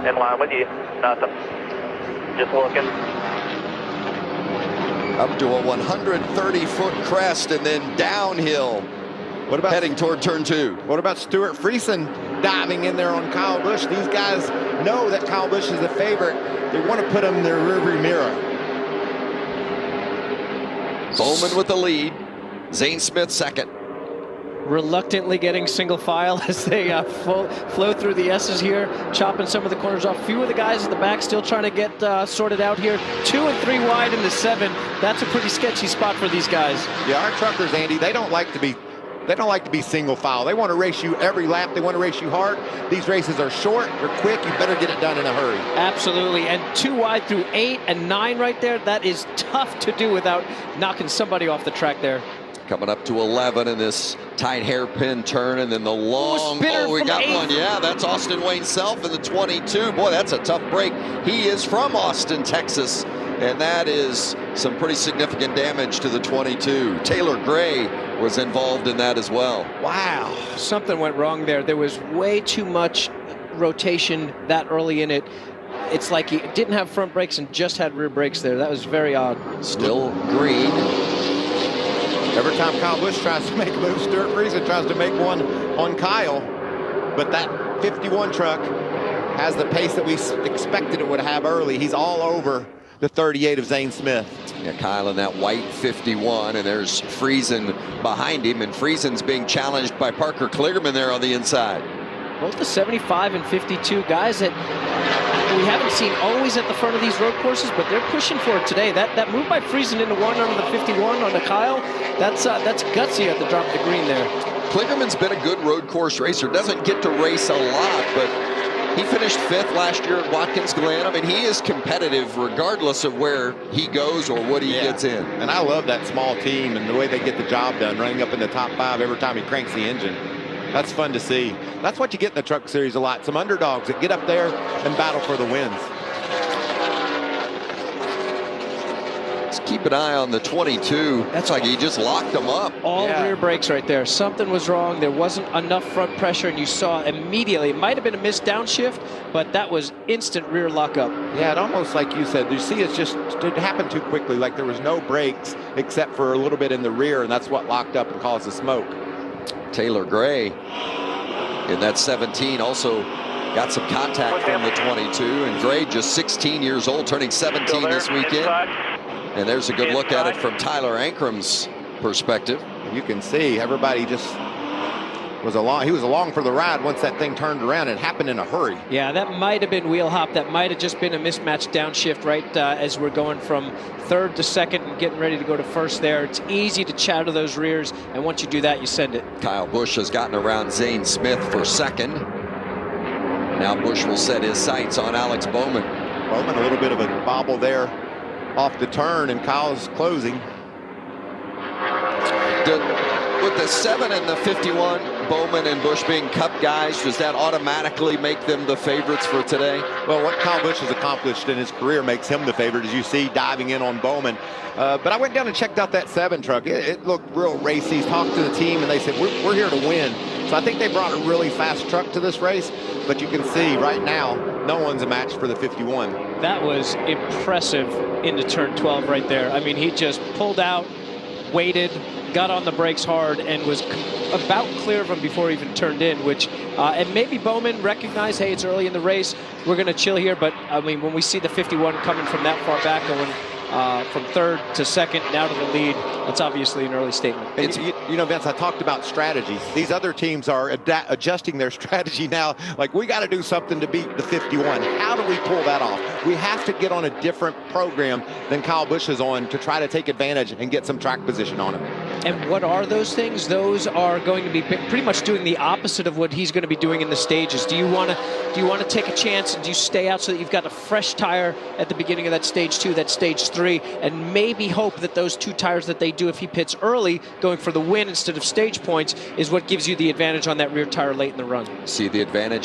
In line with you. Nothing. Just looking. Up to a 130-foot crest and then downhill. What about heading toward turn 2? What about Stuart Friesen diving in there on Kyle Busch? These guys know that Kyle Busch is the favorite. They want to put him in their rearview mirror. Bowman with the lead. Zane Smith second. Reluctantly getting single file as they flow through the S's here, chopping some of the corners off. Few of the guys in the back still trying to get sorted out here. 2 and 3 wide in the 7. That's a pretty sketchy spot for these guys. Yeah, our truckers, Andy, they don't like to be single file. They want to race you every lap. They want to race you hard. These races are short. They're quick. You better get it done in a hurry. Absolutely. And 2 wide through 8 and 9 right there. That is tough to do without knocking somebody off the track there. Coming up to 11 in this tight hairpin turn, and then the long. We got 8th. one. Yeah, that's Austin Wayne Self in the 22. Boy, that's a tough break. He is from Austin, Texas, and that is some pretty significant damage to the 22. Taylor Gray was involved in that as well. Wow, something went wrong there. There was way too much rotation that early in it. It's like he didn't have front brakes and just had rear brakes there. That was very odd. Still green. Every time Kyle Busch tries to make a move, Stuart Friesen tries to make one on Kyle. But that 51 truck has the pace that we expected it would have early. He's all over the 38 of Zane Smith. Yeah, Kyle in that white 51, and there's Friesen behind him, and Friesen's being challenged by Parker Kligerman there on the inside. Both the 75 and 52 guys that we haven't seen always at the front of these road courses, but they're pushing for it today. That move by Friesen into one under the 51 on the Kyle, that's gutsy at the drop of the green there. Kligerman's been a good road course racer. Doesn't get to race a lot, but he finished 5th last year at Watkins Glen. I mean, he is competitive regardless of where he goes or what he gets in. And I love that small team and the way they get the job done, running up in the top 5 every time he cranks the engine. That's fun to see. That's what you get in the Truck Series a lot. Some underdogs that get up there and battle for the wins. Let's keep an eye on the 22. That's like he just locked them up. All rear brakes right there. Something was wrong. There wasn't enough front pressure, and you saw immediately. It might have been a missed downshift, but that was instant rear lockup. Yeah, it almost like you said. You see, it happened too quickly. Like there was no brakes except for a little bit in the rear, and that's what locked up and caused the smoke. Taylor Gray in that 17 also got some contact from the 22, and Gray just 16 years old, turning 17 this weekend. And there's a good look at it from Tyler Ankram's perspective. You can see everybody just was along. He was along for the ride once that thing turned around. It happened in a hurry. Yeah, that might have been wheel hop. That might have just been a mismatched downshift right as we're going from 3rd to 2nd and getting ready to go to 1st there. It's easy to chatter those rears, and once you do that, you send it. Kyle Busch has gotten around Zane Smith for 2nd. Now Busch will set his sights on Alex Bowman. Bowman, a little bit of a bobble there off the turn, and Kyle's closing. With the 7 and the 51, Bowman and Busch being Cup guys, does that automatically make them the favorites for today? Well, what Kyle Busch has accomplished in his career makes him the favorite, as you see, diving in on Bowman. But I went down and checked out that 7 truck. It looked real racy. Talked to the team, and they said, we're here to win. So I think they brought a really fast truck to this race, but you can see right now, no one's a match for the 51. That was impressive into turn 12 right there. I mean, he just pulled out, waited, got on the brakes hard, and was about clear of him before he even turned in, which, and maybe Bowman recognized, hey, it's early in the race, we're going to chill here, but I mean, when we see the 51 coming from that far back, going from 3rd to 2nd, now to the lead, that's obviously an early statement. And you know, Vince, I talked about strategies. These other teams are adjusting their strategy now. Like, we got to do something to beat the 51. How do we pull that off? We have to get on a different program than Kyle Busch is on to try to take advantage and get some track position on him. And what are those things? Those are going to be pretty much doing the opposite of what he's going to be doing in the stages. Do you want to take a chance, and do you stay out so that you've got a fresh tire at the beginning of that stage 2, that stage 3, and maybe hope that those 2 tires that they do if he pits early, going for the win instead of stage points, is what gives you the advantage on that rear tire late in the run? See the advantage